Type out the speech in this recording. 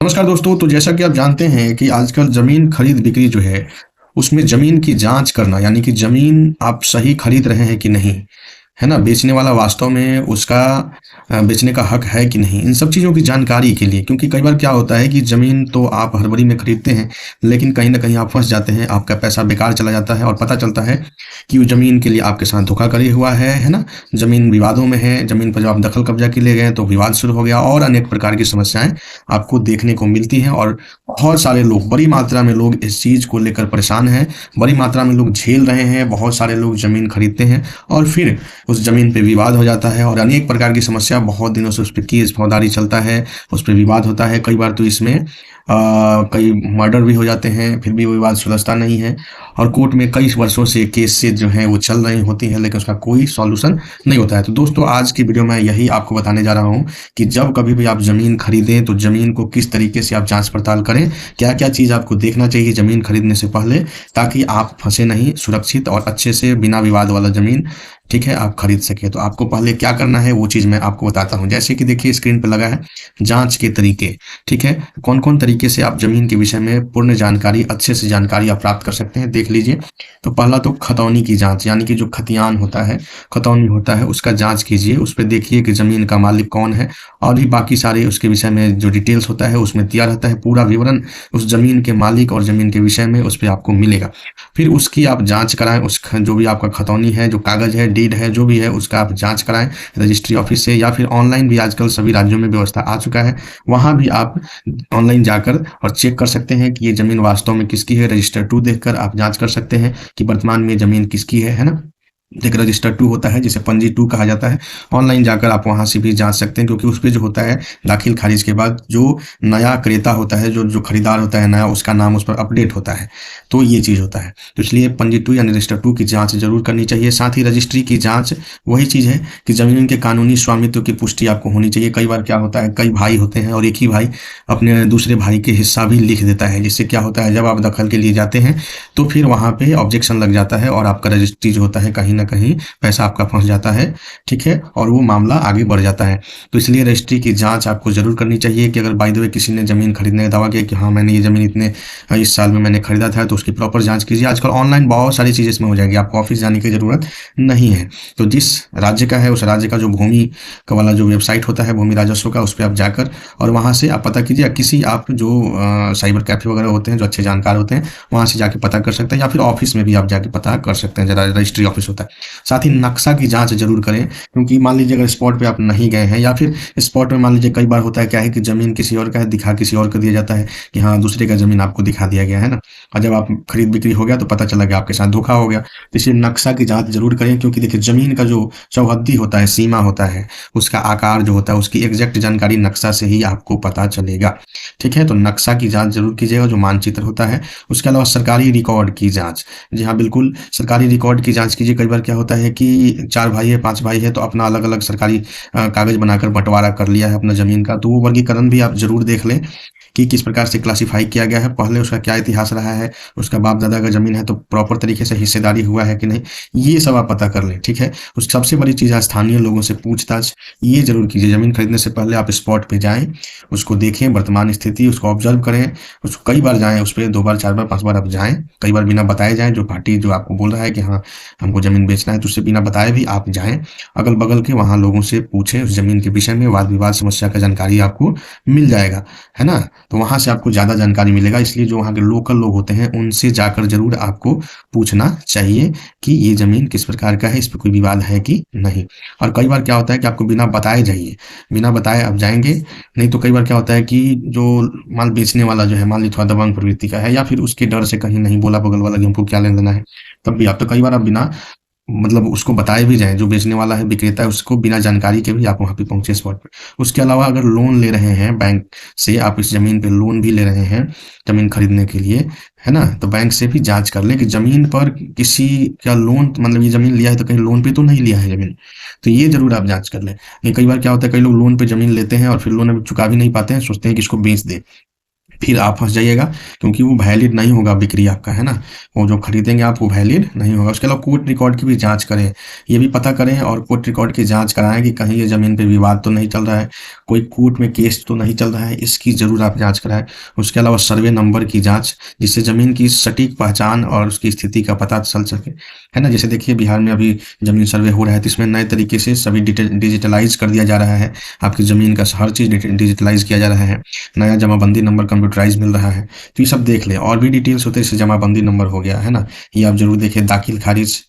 नमस्कार दोस्तों। तो जैसा कि आप जानते हैं कि आजकल ज़मीन खरीद-बिक्री जो है, उसमें ज़मीन की जाँच करना यानी कि ज़मीन आप सही खरीद रहे हैं कि नहीं, है ना? बेचने वाला वास्तव में उसका बेचने का हक है कि नहीं, इन सब चीज़ों की जानकारी के लिए, क्योंकि कई बार क्या होता है कि ज़मीन तो आप हड़बड़ी में खरीदते हैं, लेकिन कहीं न कहीं आप फँस जाते हैं, आपका पैसा बेकार चला जाता है और पता चलता है कि वो ज़मीन के लिए आपके साथ धोखाधड़ी हुआ है ना? ज़मीन विवादों में है, ज़मीन पर जब आप दखल कब्ज़ा के लिए गए तो विवाद शुरू हो गया और अनेक प्रकार की समस्याएँ आपको देखने को मिलती हैं और बहुत सारे लोग, बड़ी मात्रा में लोग इस चीज़ को लेकर परेशान हैं, बड़ी मात्रा में लोग झेल रहे हैं, बहुत सारे लोग ज़मीन खरीदते हैं और फिर उस ज़मीन पे विवाद हो जाता है और अनेक प्रकार की समस्या बहुत दिनों से उस पे केस फौजदारी चलता है, उस पे विवाद होता है। कई बार तो इसमें कई मर्डर भी हो जाते हैं, फिर भी वो विवाद सुलझता नहीं है और कोर्ट में कई वर्षों से केसेज़ जो हैं वो चल रही होती हैं, लेकिन उसका कोई सॉल्यूशन नहीं होता है। तो दोस्तों, आज की वीडियो में यही आपको बताने जा रहा हूँ कि जब कभी भी आप ज़मीन खरीदें तो ज़मीन को किस तरीके से आप जाँच-पड़ताल करें, क्या-क्या चीज़ आपको देखना चाहिए ज़मीन खरीदने से पहले, ताकि आप फँसे नहीं, सुरक्षित और अच्छे से बिना विवाद वाला ज़मीन, ठीक है, आप खरीद सकें। तो आपको पहले क्या करना है वो चीज़ मैं आपको बताता हूँ। जैसे कि देखिए स्क्रीन पे लगा है जाँच के तरीके, ठीक है? कौन-कौन तरीके से आप ज़मीन के विषय में पूर्ण जानकारी, अच्छे से जानकारी आप प्राप्त कर सकते हैं, देख लीजिए। तो पहला तो खतौनी की जाँच, यानी कि जो खतियान होता है, खतौनी होता है, उसका जाँच कीजिए। उस पे देखिए कि ज़मीन का मालिक कौन है और भी बाकी सारे उसके विषय में जो डिटेल्स होता है उसमें दिया रहता है। पूरा विवरण उस ज़मीन के मालिक और ज़मीन के विषय में उस पे आपको मिलेगा। फिर उसकी आप जाँच कराएँ, उस ख जो भी आपका खतौनी है, जो कागज़ है, डीड है, जो भी है उसका आप जाँच कराएँ रजिस्ट्री ऑफ़िस से, या फिर ऑनलाइन भी आजकल सभी राज्यों में व्यवस्था आ चुका है। वहाँ भी आप ऑनलाइन जाकर और चेक कर सकते हैं कि ये ज़मीन वास्तव में किसकी है। रजिस्टर 2 देखकर आप जाँच कर सकते हैं कि वर्तमान में ये ज़मीन किसकी है ना? एक रजिस्टर 2 होता है जिसे पंजी 2 कहा जाता है। ऑनलाइन जाकर आप वहाँ से भी जाँच सकते हैं, क्योंकि उसपे जो होता है दाखिल-खारिज के बाद जो नया क्रेता होता है, जो जो खरीदार होता है नया, उसका नाम उस पर अपडेट होता है। तो ये चीज़ होता है। तो इसलिए पंजी 2 यानी रजिस्टर 2 की जाँच ज़रूर करनी चाहिए। साथ ही रजिस्ट्री की जाँच वही चीज़ है कि ज़मीन के कानूनी स्वामित्व की पुष्टि आपको होनी चाहिए। कई बार क्या होता है, कई भाई होते हैं और एक ही भाई अपने दूसरे भाई के हिस्सा भी लिख देता है, जिससे क्या होता है जब आप दखल के लिए जाते हैं तो फिर वहाँ पे ऑब्जेक्शन लग जाता है और आपका रजिस्ट्री जो होता है कहीं न कहीं पैसा आपका फँस जाता है, ठीक है? और वो मामला आगे बढ़ जाता है। तो इसलिए रजिस्ट्री की जाँच आपको ज़रूर करनी चाहिए कि अगर बाय द वे किसी ने ज़मीन खरीदने का दावा किया कि हाँ, मैंने ये ज़मीन इतने इस साल में मैंने खरीदा था, तो उसकी प्रॉपर जाँच कीजिए। आजकल ऑनलाइन बहुत सारी चीज़ें इसमें हो जाएगी, आपको ऑफ़िस जाने की ज़रूरत नहीं है। तो जिस राज्य का है, उस राज्य का जो भूमि का वाला जो वेबसाइट होता है, भूमि राजस्व का, उस पे आप जाकर और वहाँ से आप पता कीजिए, या किसी आप जो साइबर कैफ़े वगैरह होते हैं, जो अच्छे जानकार होते हैं, वहाँ से जाके पता कर सकते हैं, या फिर ऑफ़िस में भी आप जाके पता कर सकते हैं, जरा रजिस्ट्री ऑफ़िस होता है। साथ ही नक्शा की जाँच ज़रूर करें, क्योंकि मान लीजिए अगर स्पॉट पे आप नहीं गए हैं, या फिर स्पॉट में मान लीजिए कई बार होता है क्या है कि ज़मीन किसी और का है, दिखा किसी और को दिया जाता है कि हाँ, दूसरे का ज़मीन आपको दिखा दिया गया है ना? और जब आप खरीद-बिक्री हो गया तो पता चला कि आपके साथ धोखा हो गया। तो इसलिए नक्शा की जाँच ज़रूर करें, क्योंकि देखिए ज़मीन का जो चौहद्दी होता है, सीमा होता है, उसका आकार जो होता है, उसकी एग्ज़ैक्ट जानकारी नक्शा से ही आपको पता चलेगा, ठीक है? तो नक्शा की जाँच ज़रूर कीजिएगा, जो मानचित्र होता है। उसके अलावा सरकारी रिकॉर्ड की जाँच, जी हाँ, बिल्कुल सरकारी रिकॉर्ड की जाँच कीजिए। कई बार क्या होता है कि 4 भाई है, 5 भाई है, तो अपना अलग-अलग सरकारी कागज़ बनाकर बँटवारा कर लिया है अपना ज़मीन का, तो वो वर्गीकरण भी आप ज़रूर देख लें कि किस प्रकार से क्लासिफ़ाई किया गया है, पहले उसका क्या इतिहास रहा है, उसका बाप-दादा का ज़मीन है तो प्रॉपर तरीके से हिस्सेदारी हुआ है कि नहीं, ये सब आप पता कर लें, ठीक है? उस सबसे बड़ी चीज़ है स्थानीय लोगों से पूछताछ, ये ज़रूर कीजिए। ज़मीन खरीदने से पहले आप स्पॉट पे जाएँ, उसको देखें, वर्तमान स्थिति उसको ऑब्ज़र्व करें, उसको कई बार जाएँ, उस पे 2 बार, 4 बार, 5 बार आप जाएँ, कई बार बिना बताए जाएँ, जो पार्टी जो आपको बोल रहा है कि हाँ, हमको ज़मीन बेचना है, तो उससे बिना बताए भी आप जाएँ, अगल-बगल के वहाँ लोगों से पूछें उस ज़मीन के विषय में, वाद-विवाद, समस्या का जानकारी आपको मिल जाएगा, है ना? तो वहाँ से आपको ज़्यादा जानकारी मिलेगा, इसलिए जो वहाँ के लोकल लोग होते हैं, उनसे जाकर ज़रूर आपको पूछना चाहिए कि ये ज़मीन किस प्रकार का है, इस पे कोई विवाद है कि नहीं। और कई बार क्या होता है कि आपको बिना बताए जाइए, बिना बताए आप जाएँगे, नहीं तो कई बार क्या होता है कि जो माल बेचने वाला जो है, मान लीजिए थोड़ा दबंग प्रवृत्ति का है, या फिर उसके डर से कहीं नहीं बोला बगल वाला कि हमको क्या लेना-देना है, तब भी आप तो कई बार आप बिना मतलब उसको बताए भी जाएँ, जो बेचने वाला है, विक्रेता है, उसको बिना जानकारी के भी आप वहाँ पे पहुँचे स्पॉट पे। उसके अलावा अगर लोन ले रहे हैं बैंक से, आप इस ज़मीन पे लोन भी ले रहे हैं, ज़मीन खरीदने के लिए, है ना? तो बैंक से भी जाँच कर लें कि ज़मीन पर किसी का लोन, मतलब ये ज़मीन लिया है तो कहीं लोन पे तो नहीं लिया है ज़मीन। तो ये ज़रूर आप जाँच कर लें। नहीं, कई बार क्या होता है, कई लोग लोन पे ज़मीन लेते हैं और फिर लोन अभी चुका भी नहीं पाते हैं, सोचते हैं कि इसको बेच दें। फिर आप फँस जाइएगा, क्योंकि वो वैलिड नहीं होगा बिक्री आपका, है ना? वो जो खरीदेंगे आप वो वैलिड नहीं होगा। उसके अलावा कोर्ट रिकॉर्ड की भी जाँच करें, ये भी पता करें और कोर्ट रिकॉर्ड की जाँच कराएँ कि कहीं ये ज़मीन पे विवाद तो नहीं चल रहा है, कोई कोर्ट में केस तो नहीं चल रहा है, इसकी ज़रूर आप जाँच कराएँ। उसके अलावा सर्वे नंबर की जाँच, जिससे ज़मीन की सटीक पहचान और उसकी स्थिति का पता चल सके, है ना? जैसे देखिए बिहार में अभी ज़मीन सर्वे हो रहा है, तो इसमें नए तरीके से सभी डिजिटलाइज़ कर दिया जा रहा है। आपकी ज़मीन का हर चीज़ डिजिटलाइज़ किया जा रहा है। नया जमाबंदी नंबर कंप्यूटराइज़ मिल रहा है। तो ये सब देख लें, और भी डिटेल्स होते हैं, जैसे जमाबंदी नंबर हो गया, है ना? ये आप ज़रूर देखें, दाखिल खारिज